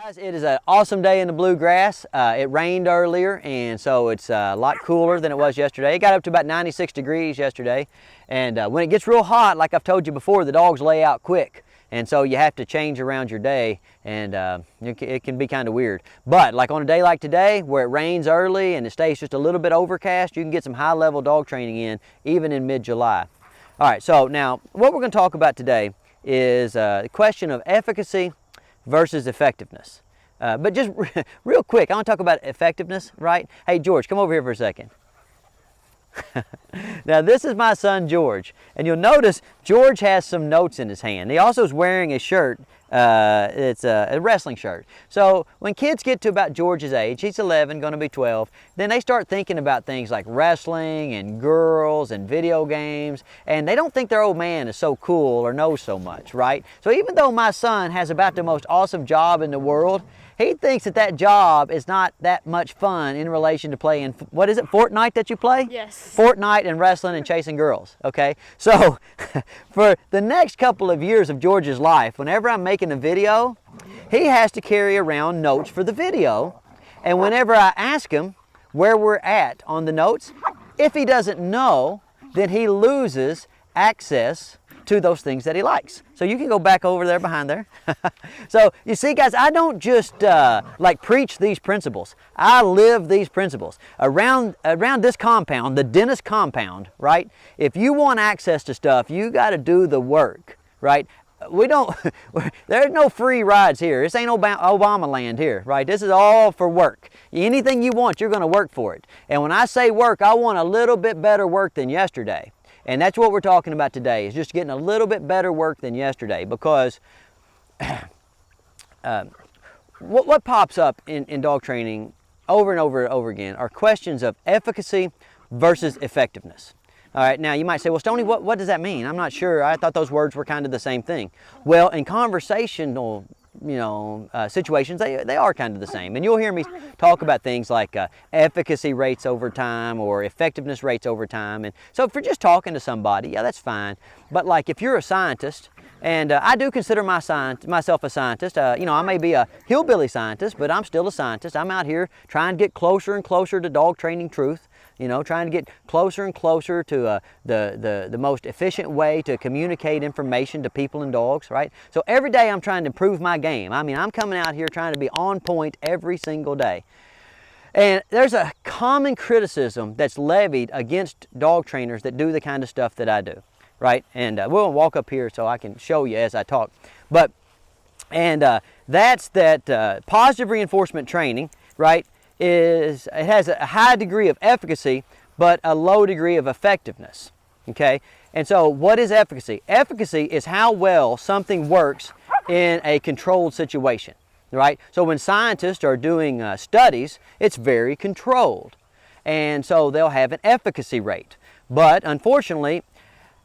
Guys, it is an awesome day in the bluegrass. It rained earlier, and so it's a lot cooler than it was yesterday. It got up to about 96 degrees yesterday, and when it gets real hot, like I've told you before, the dogs lay out quick, and so you have to change around your day, and it can be kind of weird. But like on a day like today, where it rains early and it stays just a little bit overcast, you can get some high-level dog training in, even in mid-July. All right, so now what we're going to talk about today is the question of efficacy versus effectiveness. But just real quick, I want to talk about effectiveness, right? Hey, George, come over here for a second. Now, this is my son, George, and you'll notice George has some notes in his hand. He also is wearing a shirt. It's a wrestling shirt. So when kids get to about George's age, he's 11, going to be 12, then they start thinking about things like wrestling and girls and video games, and they don't think their old man is so cool or knows so much, right? So even though my son has about the most awesome job in the world, he thinks that that job is not that much fun in relation to playing, what is it, Fortnite that you play? Yes. Fortnite and wrestling and chasing girls, okay? So for the next couple of years of George's life, whenever I'm making a video, he has to carry around notes for the video. And whenever I ask him where we're at on the notes, if he doesn't know, then he loses access to those things that he likes. So you can go back over there behind there. So you see, guys, I don't just like preach these principles. I live these principles. Around this compound, the dentist compound, right? If you want access to stuff, you got to do the work, right? We don't, there's no free rides here. This ain't Obama land here, right? This is all for work. Anything you want, you're going to work for it. And when I say work, I want a little bit better work than yesterday. And that's what we're talking about today, is just getting a little bit better work than yesterday, because what pops up in dog training over and over and over again are questions of efficacy versus effectiveness. All right, now you might say, well, Stonnie, what does that mean? I'm not sure. I thought those words were kind of the same thing. Well, in conversational situations, they are kind of the same. And you'll hear me talk about things like efficacy rates over time or effectiveness rates over time. And so if you're just talking to somebody, yeah, that's fine. But like if you're a scientist, and I do consider myself a scientist. I may be a hillbilly scientist, but I'm still a scientist. I'm out here trying to get closer and closer to dog training truth. Trying to get closer and closer to the most efficient way to communicate information to people and dogs, right? So every day I'm trying to improve my game. I mean, I'm coming out here trying to be on point every single day. And there's a common criticism that's levied against dog trainers that do the kind of stuff that I do, right? And we'll walk up here so I can show you as I talk. That's that positive reinforcement training, right? It has a high degree of efficacy, but a low degree of effectiveness, okay? And so what is efficacy? Efficacy is how well something works in a controlled situation, right? So when scientists are doing studies, it's very controlled. And so they'll have an efficacy rate. But unfortunately,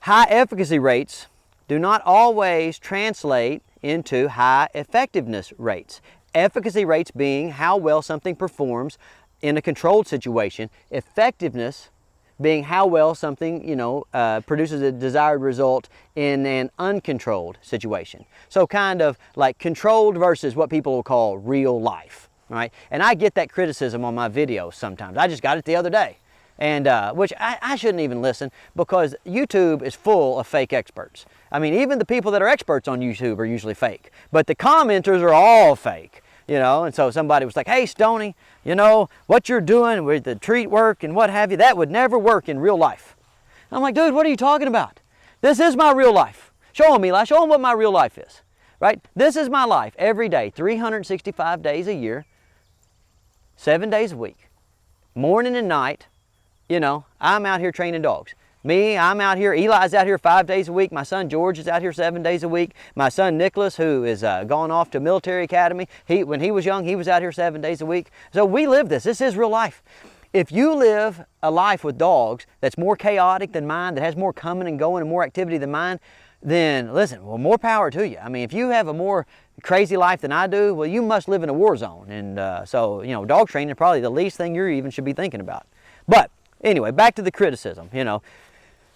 high efficacy rates do not always translate into high effectiveness rates. Efficacy rates being how well something performs in a controlled situation. Effectiveness being how well something, produces a desired result in an uncontrolled situation. So kind of like controlled versus what people will call real life, right? And I get that criticism on my videos sometimes. I just got it the other day. And which I shouldn't even listen, because YouTube is full of fake experts. I mean, even the people that are experts on YouTube are usually fake, but the commenters are all fake, and so somebody was like, hey, Stonnie, what you're doing with the treat work and what have you, that would never work in real life. I'm like, dude, what are you talking about? This is my real life. Show them, Eli, show them what my real life is, right? This is my life every day, 365 days a year, 7 days a week, morning and night. I'm out here training dogs. Me, I'm out here. Eli's out here 5 days a week. My son George is out here 7 days a week. My son Nicholas, who is gone off to military academy, when he was young, he was out here 7 days a week. So we live this. This is real life. If you live a life with dogs that's more chaotic than mine, that has more coming and going and more activity than mine, then listen, well, more power to you. I mean, if you have a more crazy life than I do, well, you must live in a war zone. And so, dog training is probably the least thing you even should be thinking about. But anyway, back to the criticism,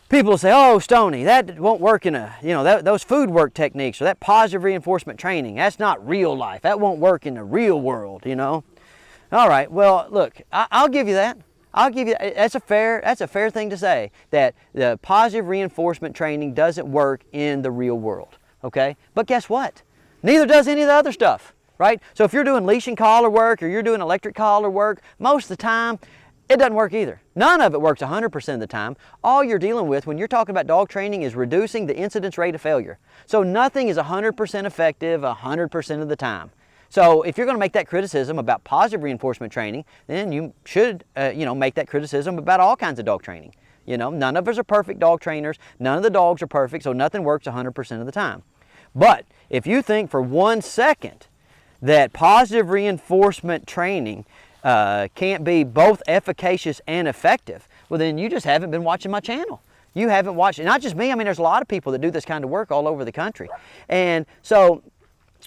people will say, oh, Stonnie, that won't work in a, those food work techniques or that positive reinforcement training, that's not real life. That won't work in the real world, All right, well, look, I'll give you that. I'll give you, that's a fair thing to say, that the positive reinforcement training doesn't work in the real world, okay? But guess what? Neither does any of the other stuff, right? So if you're doing leash and collar work or you're doing electric collar work, most of the time, it doesn't work either. None of it works 100% of the time. All you're dealing with when you're talking about dog training is reducing the incidence rate of failure. So nothing is 100% effective 100% of the time. So if you're going to make that criticism about positive reinforcement training, then you should, make that criticism about all kinds of dog training. None of us are perfect dog trainers. None of the dogs are perfect, so nothing works 100% of the time. But if you think for 1 second that positive reinforcement training can't be both efficacious and effective, well, then you just haven't been watching my channel. You haven't watched it. Not just me. I mean, there's a lot of people that do this kind of work all over the country. And so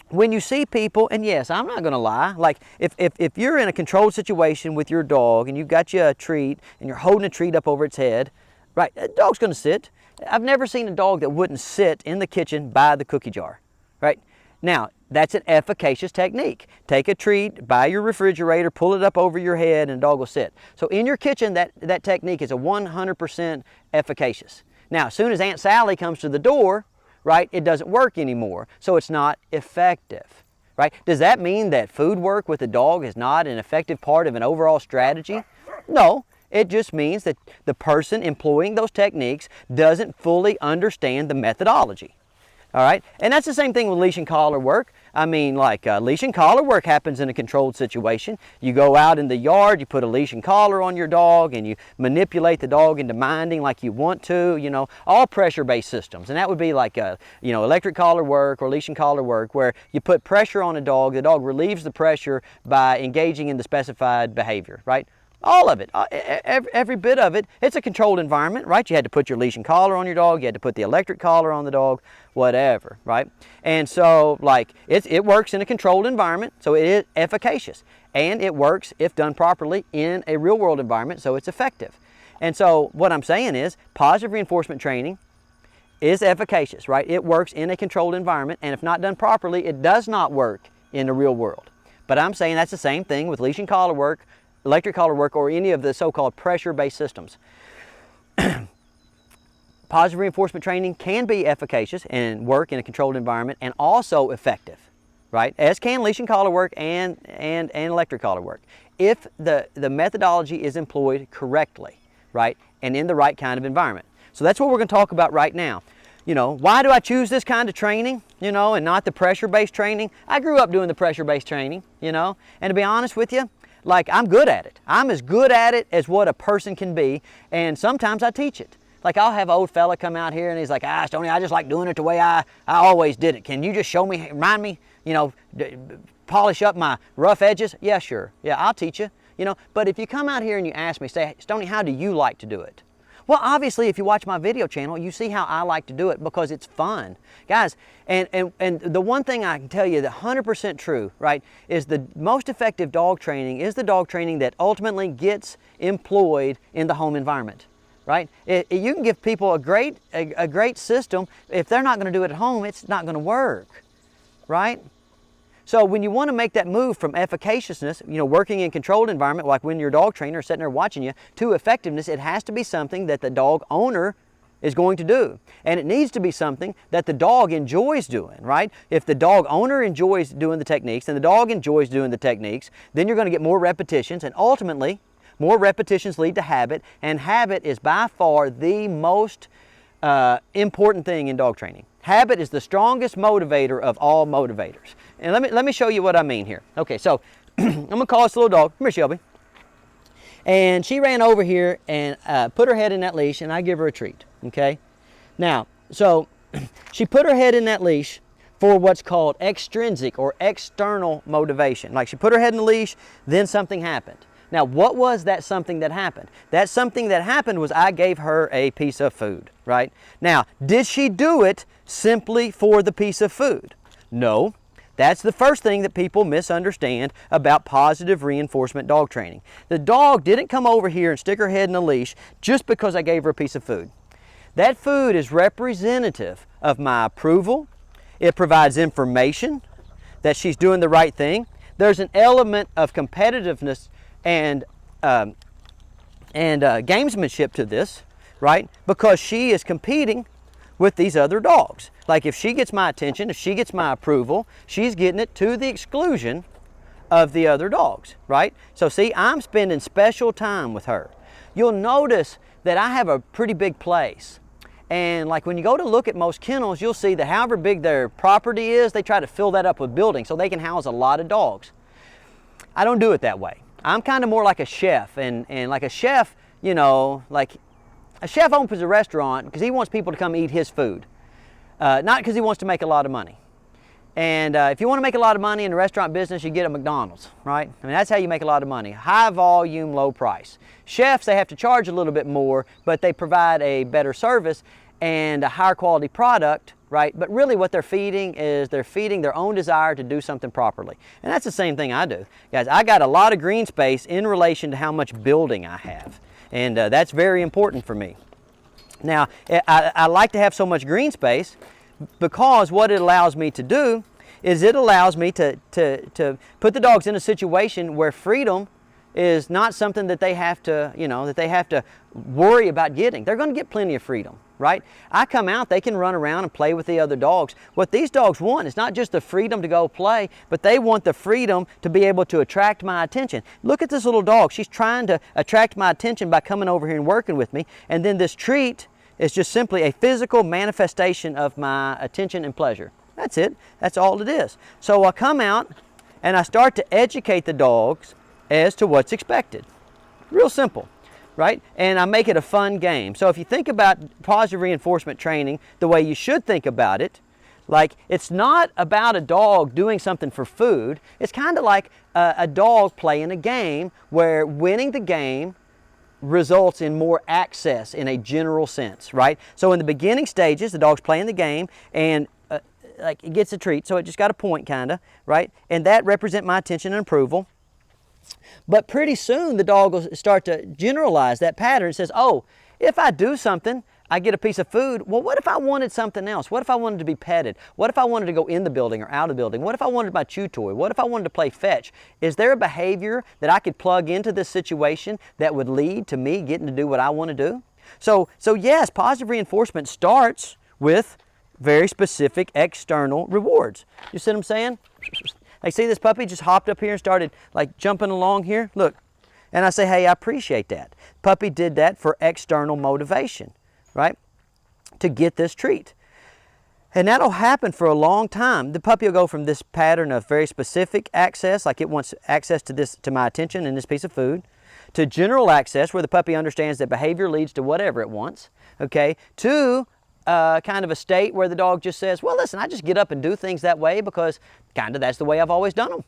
when you see people, and yes, I'm not going to lie, like if you're in a controlled situation with your dog and you've got you a treat and you're holding a treat up over its head, right, the dog's going to sit. I've never seen a dog that wouldn't sit in the kitchen by the cookie jar, right? Now, that's an efficacious technique. Take a treat by your refrigerator, pull it up over your head, and the dog will sit. So in your kitchen, that technique is a 100% efficacious. Now, as soon as Aunt Sally comes to the door, right, it doesn't work anymore, so it's not effective, right? Does that mean that food work with the dog is not an effective part of an overall strategy? No, it just means that the person employing those techniques doesn't fully understand the methodology, all right? And that's the same thing with leash and collar work. I mean, like leash and collar work happens in a controlled situation. You go out in the yard, you put a leash and collar on your dog, and you manipulate the dog into minding like you want to, all pressure-based systems. And that would be like, electric collar work or leash and collar work, where you put pressure on a dog, the dog relieves the pressure by engaging in the specified behavior, right? All of it, every bit of it. It's a controlled environment, right? You had to put your leash and collar on your dog. You had to put the electric collar on the dog, whatever, right? And so, like, it works in a controlled environment, so it is efficacious. And it works, if done properly, in a real-world environment, so it's effective. And so what I'm saying is positive reinforcement training is efficacious, right? It works in a controlled environment, and if not done properly, it does not work in the real world. But I'm saying that's the same thing with leash and collar work, electric collar work, or any of the so-called pressure-based systems. Positive reinforcement training can be efficacious and work in a controlled environment and also effective, right? As can leash and collar work and electric collar work, if the methodology is employed correctly, right, and in the right kind of environment. So that's what we're going to talk about right now. Why do I choose this kind of training, and not the pressure-based training? I grew up doing the pressure-based training, and to be honest with you, like, I'm good at it. I'm as good at it as what a person can be, and sometimes I teach it. Like, I'll have an old fella come out here and he's like, Stonnie, I just like doing it the way I always did it. Can you just show me, remind me, polish up my rough edges? Yeah, sure. Yeah, I'll teach you, But if you come out here and you ask me, say, Stonnie, how do you like to do it? Well, obviously, if you watch my video channel, you see how I like to do it because it's fun. Guys, and the one thing I can tell you that 100% true, right, is the most effective dog training is the dog training that ultimately gets employed in the home environment, right? You can give people a great system. If they're not going to do it at home, it's not going to work, right? So when you want to make that move from efficaciousness, working in controlled environment, like when your dog trainer is sitting there watching you, to effectiveness, it has to be something that the dog owner is going to do. And it needs to be something that the dog enjoys doing, right? If the dog owner enjoys doing the techniques and the dog enjoys doing the techniques, then you're going to get more repetitions, and ultimately, more repetitions lead to habit, and habit is by far the most important thing in dog training. Habit is the strongest motivator of all motivators. And let me show you what I mean here. Okay, so I'm going to call this little dog. Come here, Shelby. And she ran over here and put her head in that leash, and I give her a treat, okay? Now, so she put her head in that leash for what's called extrinsic or external motivation. Like, she put her head in the leash, then something happened. Now, what was that something that happened? That something that happened was I gave her a piece of food, right? Now, did she do it simply for the piece of food? No. That's the first thing that people misunderstand about positive reinforcement dog training. The dog didn't come over here and stick her head in a leash just because I gave her a piece of food. That food is representative of my approval. It provides information that she's doing the right thing. There's an element of competitiveness and gamesmanship to this, right? Because she is competing with these other dogs. Like if she gets my attention, if she gets my approval, she's getting it to the exclusion of the other dogs, right? So see, I'm spending special time with her. You'll notice that I have a pretty big place. And like when you go to look at most kennels, you'll see that however big their property is, they try to fill that up with buildings so they can house a lot of dogs. I don't do it that way. I'm kind of more like a chef, and like a chef, you know, like a chef opens a restaurant because he wants people to come eat his food, not because he wants to make a lot of money. And if you want to make a lot of money in the restaurant business, you get a McDonald's, right? I mean, that's how you make a lot of money. High volume, low price. Chefs, they have to charge a little bit more, but they provide a better service and a higher quality product, right? But really what they're feeding is they're feeding their own desire to do something properly. And that's the same thing I do. Guys, I got a lot of green space in relation to how much building I have. And that's very important for me. Now, I like to have so much green space because what it allows me to do is it allows me to put the dogs in a situation where freedom is not something that they have to, you know, that they have to worry about getting. They're going to get plenty of freedom, right? I come out, they can run around and play with the other dogs. What these dogs want is not just the freedom to go play, but they want the freedom to be able to attract my attention. Look at this little dog. She's trying to attract my attention by coming over here and working with me. And then this treat is just simply a physical manifestation of my attention and pleasure. That's it. That's all it is. So I come out and I start to educate the dogs as to what's expected. Real simple, right? And I make it a fun game. So if you think about positive reinforcement training the way you should think about it, like it's not about a dog doing something for food. It's kind of like a dog playing a game where winning the game results in more access in a general sense, right? So in the beginning stages, the dog's playing the game and like it gets a treat, so it just got a point kind of, right? And that represents my attention and approval. But pretty soon the dog will start to generalize that pattern. It says, oh, if I do something, I get a piece of food. Well, what if I wanted something else? What if I wanted to be petted? What if I wanted to go in the building or out of the building? What if I wanted my chew toy? What if I wanted to play fetch? Is there a behavior that I could plug into this situation that would lead to me getting to do what I want to do? So yes, positive reinforcement starts with very specific external rewards. You see what I'm saying? Like, see this puppy just hopped up here and started like jumping along here? Look. And I say, hey, I appreciate that. Puppy did that for external motivation, right? To get this treat. And that'll happen for a long time. The puppy will go from this pattern of very specific access, like it wants access to this, to my attention and this piece of food, to general access where the puppy understands that behavior leads to whatever it wants, okay, to kind of a state where the dog just says, well, listen, I just get up and do things that way because kind of that's the way I've always done them,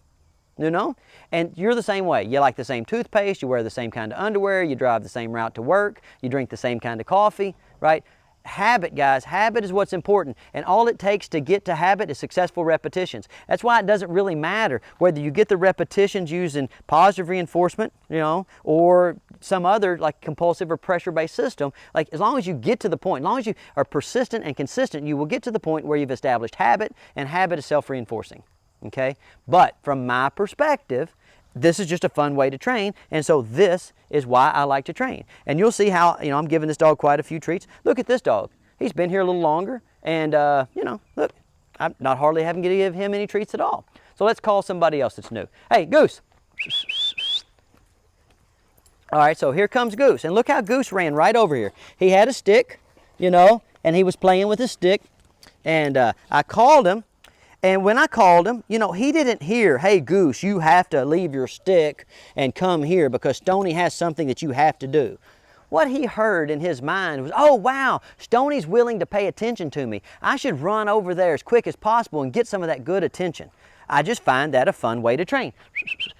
you know? And you're the same way. You like the same toothpaste, you wear the same kind of underwear, you drive the same route to work, you drink the same kind of coffee, right? Habit, guys, habit is what's important. And all it takes to get to habit is successful repetitions. That's why it doesn't really matter whether you get the repetitions using positive reinforcement, you know, or some other like compulsive or pressure-based system. Like as long as you get to the point, as long as you are persistent and consistent, you will get to the point where you've established habit, and habit is self-reinforcing, okay? But from my perspective, this is just a fun way to train, and so this is why I like to train. And you'll see how, you know, I'm giving this dog quite a few treats. Look at this dog. He's been here a little longer, and, you know, look, I'm not hardly having to give him any treats at all. So let's call somebody else that's new. Hey, Goose. All right, so here comes Goose, and look how Goose ran right over here. He had a stick, you know, and he was playing with his stick, and I called him. And when I called him, you know, he didn't hear, hey, Goose, you have to leave your stick and come here because Stonnie has something that you have to do. What he heard in his mind was, oh, wow, Stonie's willing to pay attention to me. I should run over there as quick as possible and get some of that good attention. I just find that a fun way to train.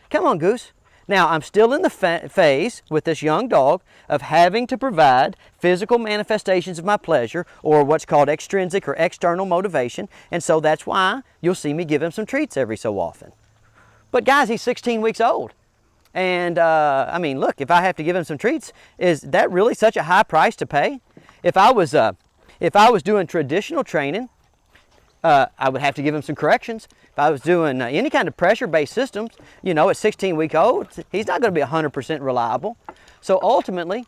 Come on, Goose. Now, I'm still in the phase with this young dog of having to provide physical manifestations of my pleasure, or what's called extrinsic or external motivation, and so that's why you'll see me give him some treats every so often. But guys, he's 16 weeks old. And I mean, look, if I have to give him some treats, is that really such a high price to pay? if I was doing traditional training, I would have to give him some corrections. If I was doing any kind of pressure-based systems, you know, at 16-week-old, he's not going to be 100% reliable. So ultimately,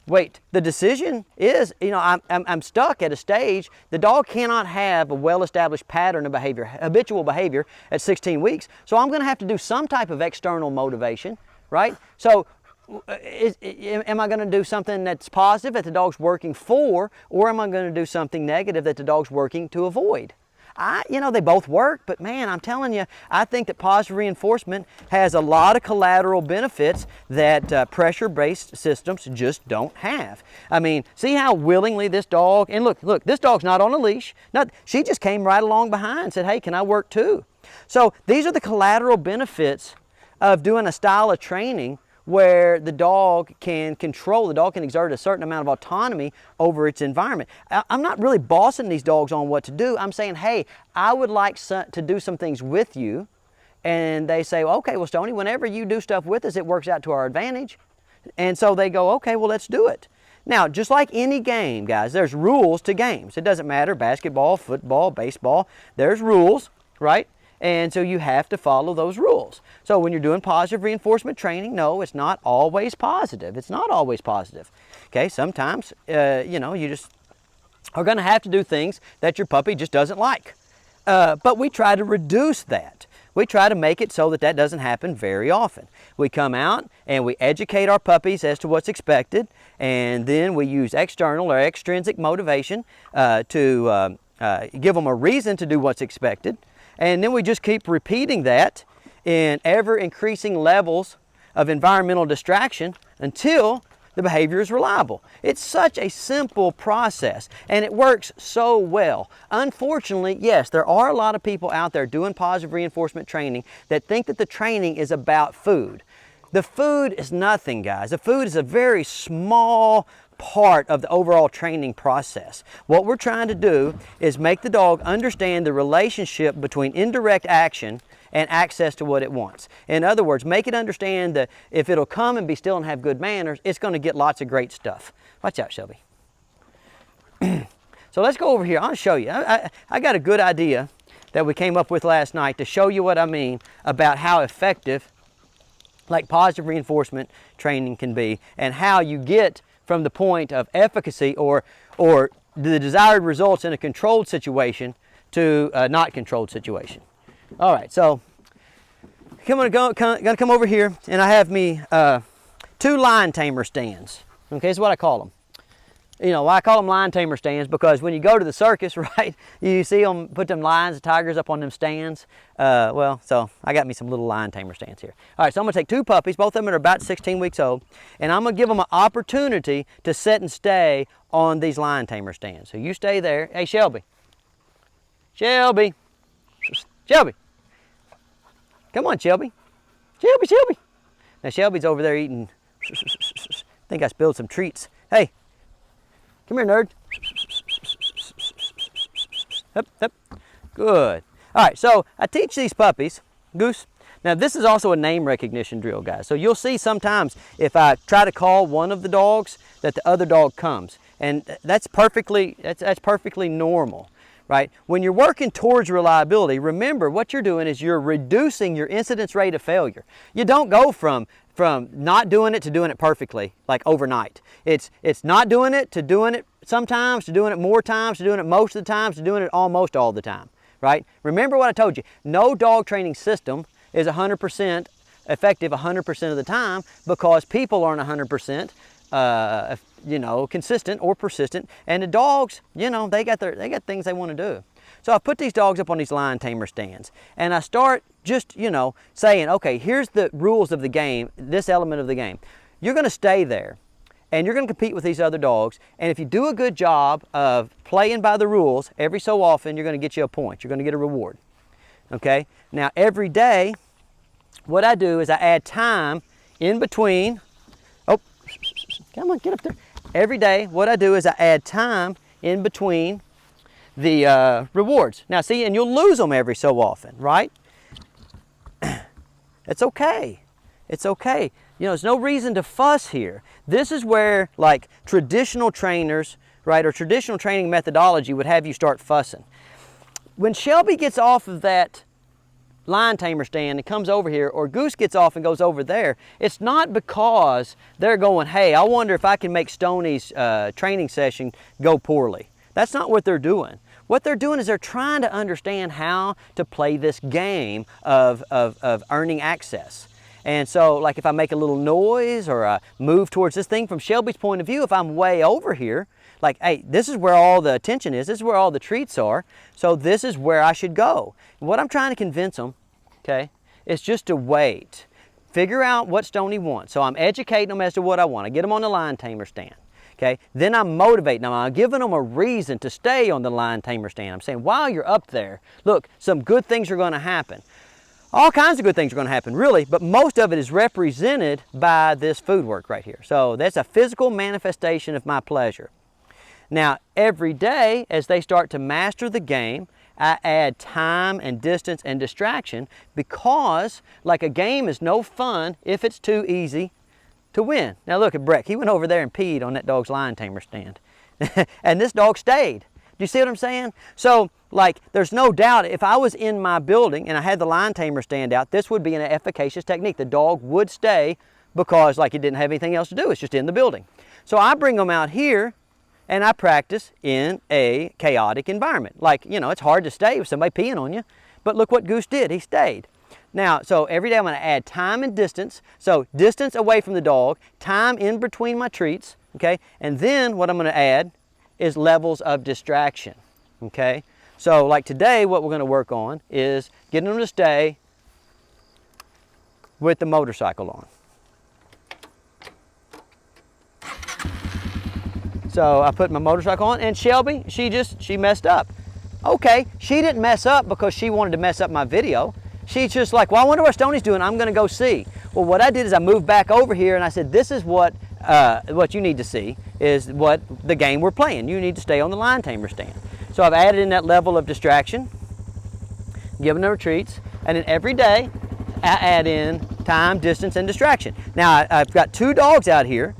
the decision is, you know, I'm stuck at a stage. The dog cannot have a well-established pattern of behavior, habitual behavior at 16 weeks. So I'm going to have to do some type of external motivation, right? So am I going to do something that's positive that the dog's working for, or am I going to do something negative that the dog's working to avoid? You know, they both work, but man, I'm telling you, I think that positive reinforcement has a lot of collateral benefits that pressure-based systems just don't have. I mean, see how willingly this dog, and look, this dog's not on a leash. She just came right along behind and said, hey, can I work too? So these are the collateral benefits of doing a style of training where the dog can exert a certain amount of autonomy over its environment. I'm not really bossing these dogs on what to do. I'm saying, hey, I would like to do some things with you. And they say, okay, well, Stonnie, whenever you do stuff with us, it works out to our advantage. And so they go, okay, well, let's do it. Now, just like any game, guys, there's rules to games. It doesn't matter, basketball, football, baseball, there's rules, right? And so you have to follow those rules. So when you're doing positive reinforcement training, no, it's not always positive. It's not always positive. Okay, sometimes, you know, you just are going to have to do things that your puppy just doesn't like. But we try to reduce that. We try to make it so that that doesn't happen very often. We come out and we educate our puppies as to what's expected, and then we use external or extrinsic motivation to give them a reason to do what's expected. And then we just keep repeating that in ever increasing levels of environmental distraction until the behavior is reliable. It's such a simple process and it works so well. Unfortunately, yes, there are a lot of people out there doing positive reinforcement training that think that the training is about food. The food is nothing, guys. The food is a very small part of the overall training process. What we're trying to do is make the dog understand the relationship between indirect action and access to what it wants. In other words, make it understand that if it'll come and be still and have good manners, it's going to get lots of great stuff. Watch out, Shelby. So let's go over here. I'll show you. I got a good idea that we came up with last night to show you what I mean about how effective like positive reinforcement training can be, and how you get from the point of efficacy or the desired results in a controlled situation to a not controlled situation. All right, so I'm gonna come over here, and I have me 2 line tamer stands. Okay, that's what I call them. You know, why I call them line tamer stands, because when you go to the circus, right, you see them put them lions of tigers up on them stands. Well, so I got me some little lion tamer stands here. All right, so I'm gonna take 2 puppies, both of them are about 16 weeks old, and I'm gonna give them an opportunity to sit and stay on these lion tamer stands. So you stay there. Hey, Shelby. Shelby. Shelby. Come on, Shelby. Shelby, Shelby. Now, Shelby's over there eating. I think I spilled some treats. Hey. Come here, nerd. Up, up. Good. All right, so I teach these puppies, Goose. Now, this is also a name recognition drill, guys. So you'll see sometimes if I try to call one of the dogs that the other dog comes. And that's perfectly normal, right? When you're working towards reliability, remember what you're doing is you're reducing your incidence rate of failure. You don't go from not doing it to doing it perfectly, like overnight. It's not doing it to doing it sometimes, to doing it more times, to doing it most of the times, to doing it almost all the time, right? Remember what I told you. No dog training system is 100% effective 100% of the time, because people aren't 100% you know, consistent or persistent, and the dogs, you know, they got things they want to do. So I put these dogs up on these lion tamer stands, and I start just, you know, saying, okay, here's the rules of the game, this element of the game. You're going to stay there, and you're going to compete with these other dogs, and if you do a good job of playing by the rules, every so often you're going to get you a point. You're going to get a reward. Okay? Now, every day, what I do is I add time in between. Oh, come on, get up there. Every day, what I do is I add time in between the rewards. Now see, and you'll lose them every so often, right? It's okay. It's okay. You know, there's no reason to fuss here. This is where like traditional trainers, right, or traditional training methodology would have you start fussing. When Shelby gets off of that lion tamer stand and comes over here, or Goose gets off and goes over there, it's not because they're going, hey, I wonder if I can make Stonnie's training session go poorly. That's not what they're doing. What they're doing is they're trying to understand how to play this game of earning access. And so, like if I make a little noise or move towards this thing, from Shelby's point of view, if I'm way over here, like, hey, this is where all the attention is, this is where all the treats are, so this is where I should go. And what I'm trying to convince them, okay, is just to wait. Figure out what Stonnie wants. So I'm educating them as to what I want. I get them on the lion tamer stand. Okay, then I'm motivating them. I'm giving them a reason to stay on the lion tamer stand. I'm saying, while you're up there, look, some good things are going to happen. All kinds of good things are going to happen, really, but most of it is represented by this food work right here. So that's a physical manifestation of my pleasure. Now, every day, as they start to master the game, I add time and distance and distraction, because like a game is no fun if it's too easy to win. Now look at Breck. He went over there and peed on that dog's lion tamer stand. And this dog stayed. Do you see what I'm saying? So, like, there's no doubt if I was in my building and I had the lion tamer stand out, this would be an efficacious technique. The dog would stay because, like, it didn't have anything else to do. It's just in the building. So I bring them out here and I practice in a chaotic environment. Like, you know, it's hard to stay with somebody peeing on you, but look what Goose did. He stayed. Now, so every day I'm going to add time and distance. So distance away from the dog, time in between my treats, okay? And then what I'm going to add is levels of distraction, okay? So like today, what we're going to work on is getting them to stay with the motorcycle on. So I put my motorcycle on, and Shelby, she messed up. Okay, she didn't mess up because she wanted to mess up my video. She's just like, well, I wonder what Stonnie's doing. I'm going to go see. Well, what I did is I moved back over here and I said, this is what you need to see, is what the game we're playing. You need to stay on the lion tamer stand. So I've added in that level of distraction, giving them treats, and then every day I add in time, distance, and distraction. Now I've got 2 dogs out here,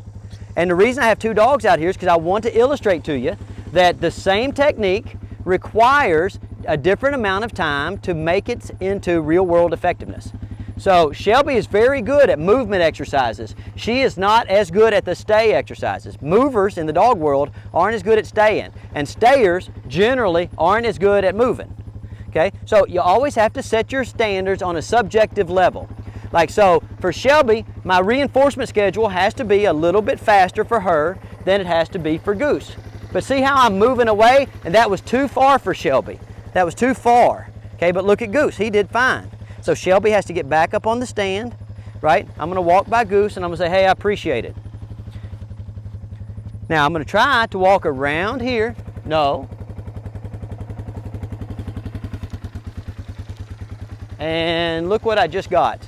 and the reason I have 2 dogs out here is because I want to illustrate to you that the same technique requires a different amount of time to make it into real-world effectiveness. So Shelby is very good at movement exercises. She is not as good at the stay exercises. Movers in the dog world aren't as good at staying, and stayers generally aren't as good at moving. Okay, so you always have to set your standards on a subjective level. Like, so for Shelby, my reinforcement schedule has to be a little bit faster for her than it has to be for Goose. But see how I'm moving away? And that was too far for Shelby. That was too far. Okay, but look at Goose. He did fine. So Shelby has to get back up on the stand, right? I'm going to walk by Goose and I'm going to say, hey, I appreciate it. Now I'm going to try to walk around here. No. And look what I just got.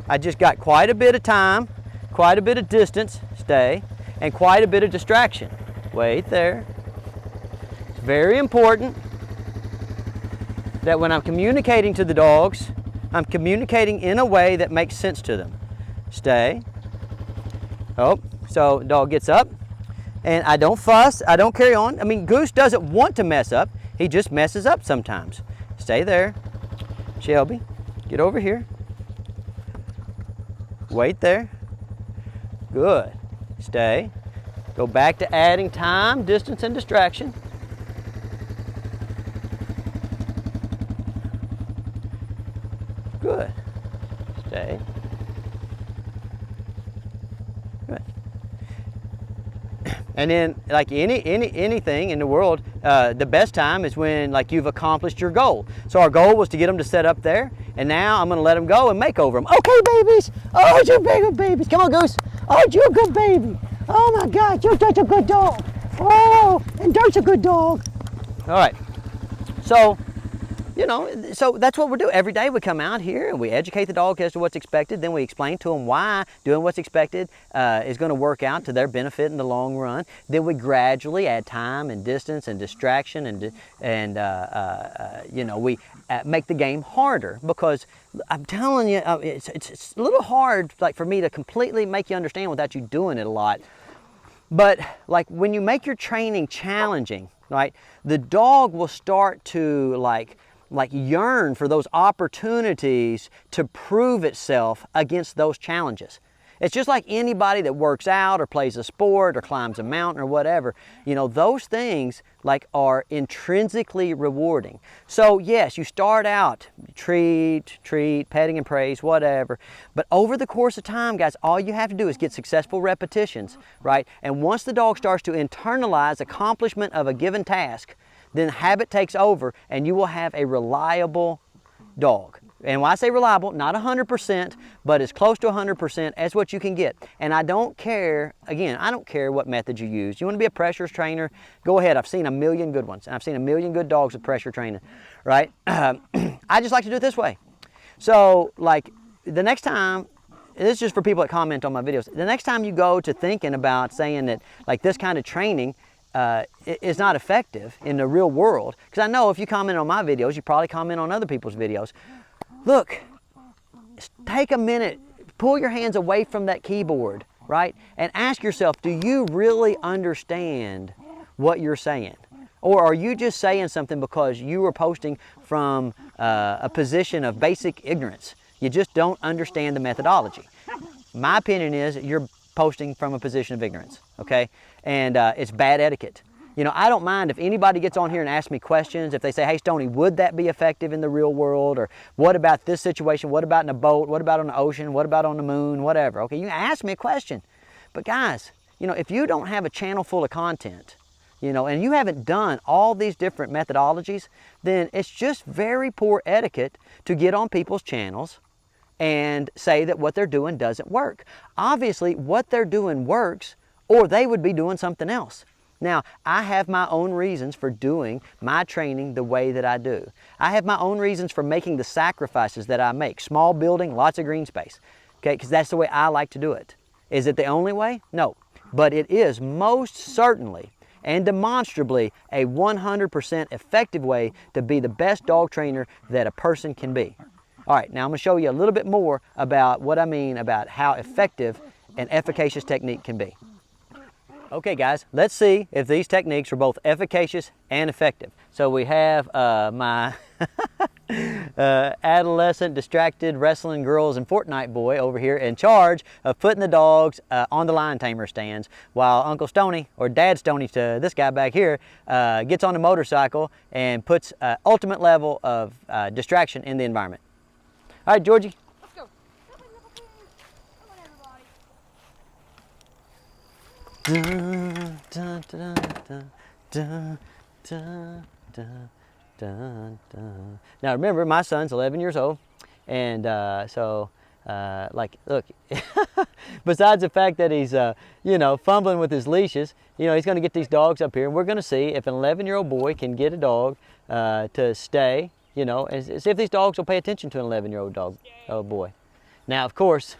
I just got quite a bit of time, quite a bit of distance, stay, and quite a bit of distraction. Wait there. It's very important that when I'm communicating to the dogs, I'm communicating in a way that makes sense to them. Stay. Oh, so the dog gets up, and I don't fuss, I don't carry on. I mean, Goose doesn't want to mess up. He just messes up sometimes. Stay there. Shelby, get over here. Wait there. Good. Stay. Go back to adding time, distance, and distraction. Good. Stay. Good. And then, like anything in the world, the best time is when, like, you've accomplished your goal. So our goal was to get them to set up there, and now I'm going to let them go and make over them. Okay, babies. Oh, you're big babies. Come on, Goose. Oh, you're a good baby. Oh my God, you're such a good dog. Oh, and Dirk's a good dog. All right. So you know, so that's what we do. Every day we come out here and we educate the dog as to what's expected. Then we explain to them why doing what's expected is going to work out to their benefit in the long run. Then we gradually add time and distance and distraction and you know, we make the game harder, because I'm telling you, it's a little hard, like, for me to completely make you understand without you doing it a lot. But like when you make your training challenging, right, the dog will start to like yearn for those opportunities to prove itself against those challenges. It's just like anybody that works out or plays a sport or climbs a mountain or whatever. You know, those things like are intrinsically rewarding. So yes, you start out treat, petting and praise, whatever. But over the course of time, guys, all you have to do is get successful repetitions, right? And once the dog starts to internalize accomplishment of a given task, then habit takes over and you will have a reliable dog. And when I say reliable, not 100%, but as close to 100% as what you can get. And I don't care, again, I don't care what method you use. You want to be a pressure trainer, go ahead. I've seen a million good ones. And I've seen a million good dogs with pressure training, right? I just like to do it this way. So like the next time, this is just for people that comment on my videos. The next time you go to thinking about saying that like this kind of training is not effective in the real world, because I know if you comment on my videos, you probably comment on other people's videos. Look, take a minute, pull your hands away from that keyboard, right? And ask yourself, do you really understand what you're saying? Or are you just saying something because you are posting from a position of basic ignorance? You just don't understand the methodology. My opinion is you're posting from a position of ignorance, okay? And it's bad etiquette. You know, I don't mind if anybody gets on here and asks me questions, if they say, hey, Stonnie, would that be effective in the real world? Or what about this situation? What about in a boat? What about on the ocean? What about on the moon? Whatever. Okay, you can ask me a question. But guys, you know, if you don't have a channel full of content, you know, and you haven't done all these different methodologies, then it's just very poor etiquette to get on people's channels and say that what they're doing doesn't work. Obviously, what they're doing works, or they would be doing something else. Now, I have my own reasons for doing my training the way that I do. I have my own reasons for making the sacrifices that I make. Small building, lots of green space, okay? Because that's the way I like to do it. Is it the only way? No. But it is most certainly and demonstrably a 100% effective way to be the best dog trainer that a person can be. All right, now I'm going to show you a little bit more about what I mean about how effective an efficacious technique can be. Okay guys, let's see if these techniques are both efficacious and effective. So we have my adolescent, distracted, wrestling girls and Fortnite boy over here in charge of putting the dogs on the line tamer stands, while Uncle Stonnie, or Dad Stonnie to this guy back here, gets on a motorcycle and puts ultimate level of distraction in the environment. All right, Georgie. Let's go. Now remember, my son's 11 years old, and like, look, besides the fact that he's, you know, fumbling with his leashes, you know, he's going to get these dogs up here, and we're going to see if an 11-year-old boy can get a dog to stay, you know, and see if these dogs will pay attention to an 11-year-old dog, oh boy. Now, of course,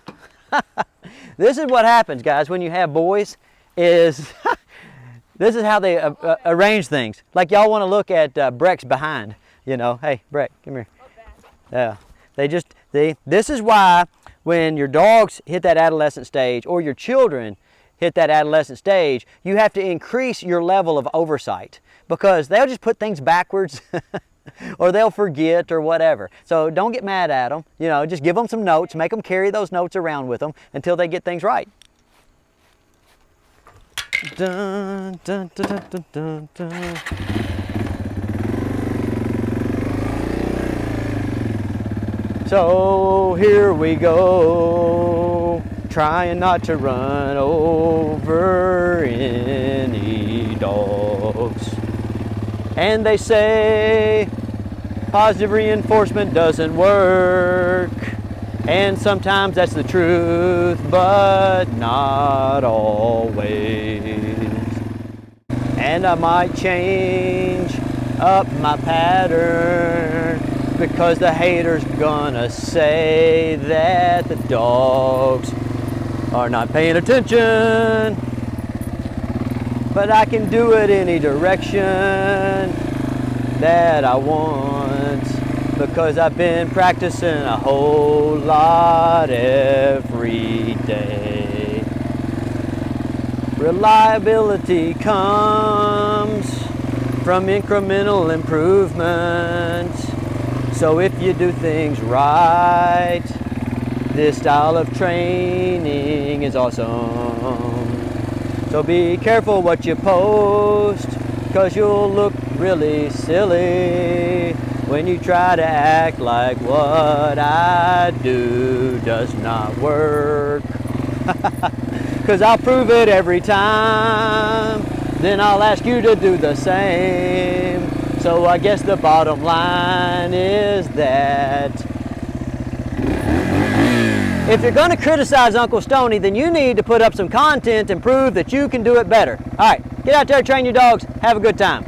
this is what happens, guys, when you have boys. Is this is how they arrange things. Like, y'all want to look at Breck's behind, you know. Hey, Breck, come here. Yeah, this is why when your dogs hit that adolescent stage, or your children hit that adolescent stage, you have to increase your level of oversight, because they'll just put things backwards or they'll forget or whatever. So don't get mad at them, you know, just give them some notes, make them carry those notes around with them until they get things right. Dun, dun, dun, dun, dun, dun. So here we go, trying not to run over any dogs. And they say positive reinforcement doesn't work. And sometimes that's the truth, but not always. And I might change up my pattern, because the haters gonna say that the dogs are not paying attention. But I can do it any direction that I want, because I've been practicing a whole lot every day. Reliability comes from incremental improvement. So if you do things right, this style of training is awesome. So be careful what you post, because you'll look really silly when you try to act like what I do does not work. Because I'll prove it every time, then I'll ask you to do the same. So I guess the bottom line is that if you're going to criticize Uncle Stonnie, then you need to put up some content and prove that you can do it better. All right, get out there, train your dogs, have a good time.